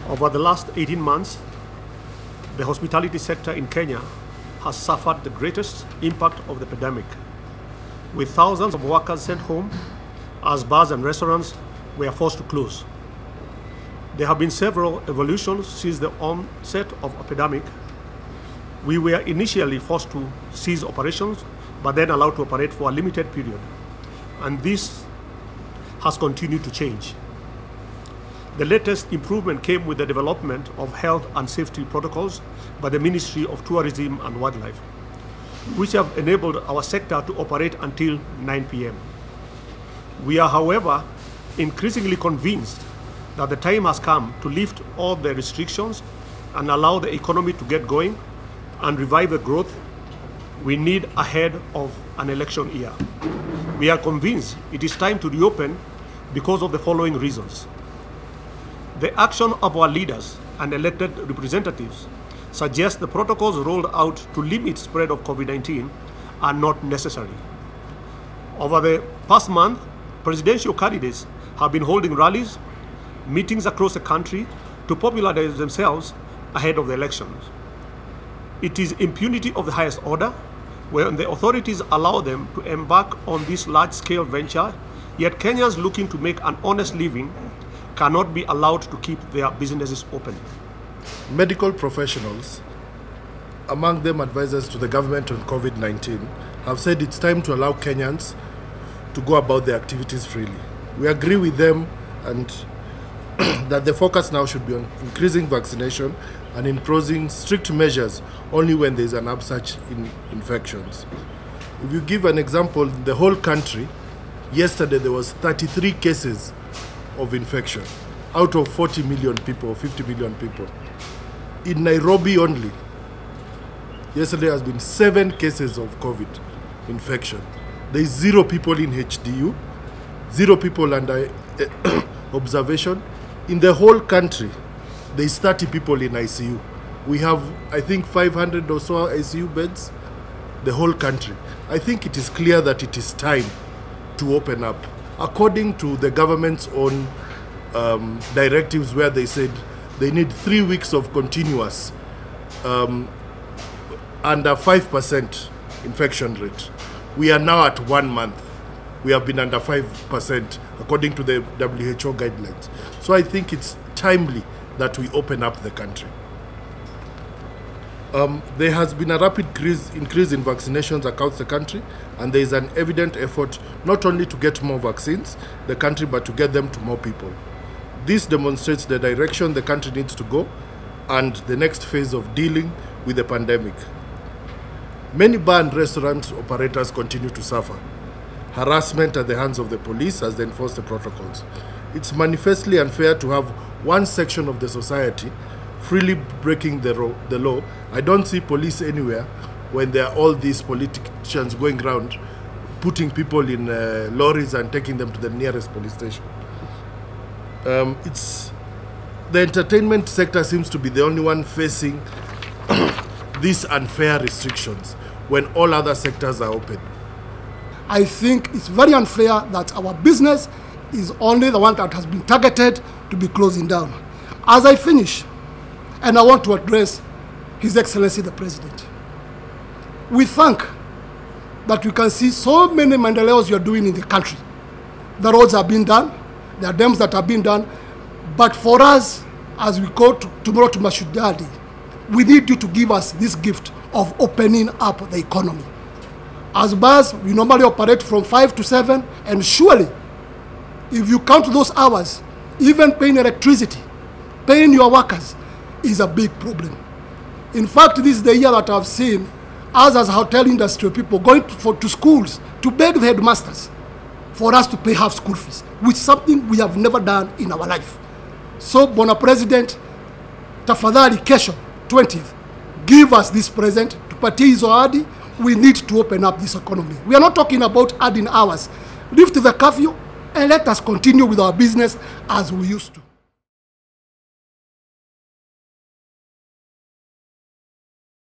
Over the last 18 months, the hospitality sector in Kenya has suffered the greatest impact of the pandemic, with thousands of workers sent home as bars and restaurants were forced to close. There have been several evolutions since the onset of the epidemic. We were initially forced to cease operations, but then allowed to operate for a limited period. And this has continued to change. The latest improvement came with the development of health and safety protocols by the Ministry of Tourism and Wildlife, which have enabled our sector to operate until 9 p.m. We are, however, increasingly convinced that the time has come to lift all the restrictions and allow the economy to get going and revive the growth we need ahead of an election year. We are convinced it is time to reopen because of the following reasons. The action of our leaders and elected representatives suggests the protocols rolled out to limit spread of COVID-19 are not necessary. Over the past month, presidential candidates have been holding rallies, meetings across the country to popularize themselves ahead of the elections. It is impunity of the highest order when the authorities allow them to embark on this large-scale venture, yet Kenyans looking to make an honest living cannot be allowed to keep their businesses open. Medical professionals, among them advisors to the government on COVID-19, have said it's time to allow Kenyans to go about their activities freely. We agree with them and that the focus now should be on increasing vaccination and imposing strict measures only when there is an upsurge in infections. If you give an example, in the whole country, yesterday there was 33 cases of infection out of 40 million people or 50 million people. In Nairobi only, yesterday has been 7 cases of COVID infection. There is 0 people in HDU, 0 people under observation. In the whole country, there is 30 people in ICU. We have, I think, 500 or so ICU beds, the whole country. I think it is clear that it is time to open up. According to the government's own directives, where they said they need 3 weeks of continuous under 5% infection rate. We are now at 1 month. We have been under 5% according to the WHO guidelines. So I think it's timely that we open up the country. There has been a rapid increase in vaccinations across the country, and there is an evident effort not only to get more vaccines in the country, but to get them to more people. This demonstrates the direction the country needs to go and the next phase of dealing with the pandemic. Many bar and restaurant operators continue to suffer harassment at the hands of the police as they enforce the protocols. It's manifestly unfair to have one section of the society freely breaking the law. I don't see police anywhere when there are all these politicians going around putting people in lorries and taking them to the nearest police station. The entertainment sector seems to be the only one facing these unfair restrictions when all other sectors are open. I think it's very unfair that our business is only the one that has been targeted to be closing down. As I finish, and I want to address His Excellency the President, we thank that we can see so many mandaleos you are doing in the country. The roads are being done, there are dams that are being done, but for us, as we go tomorrow to Mashujadi, we need you to give us this gift of opening up the economy. As bars, we normally operate from 5 to 7, and surely, if you count those hours, even paying electricity, paying your workers, is a big problem. In fact, this is the year that I've seen us as hotel industry people going to schools to beg the headmasters for us to pay half school fees, which is something we have never done in our life. So, Bwana President, tafadhali kesho, 20th, give us this present, tupatie hizo ahadi. We need to open up this economy. We are not talking about adding hours. Lift the curfew and let us continue with our business as we used to.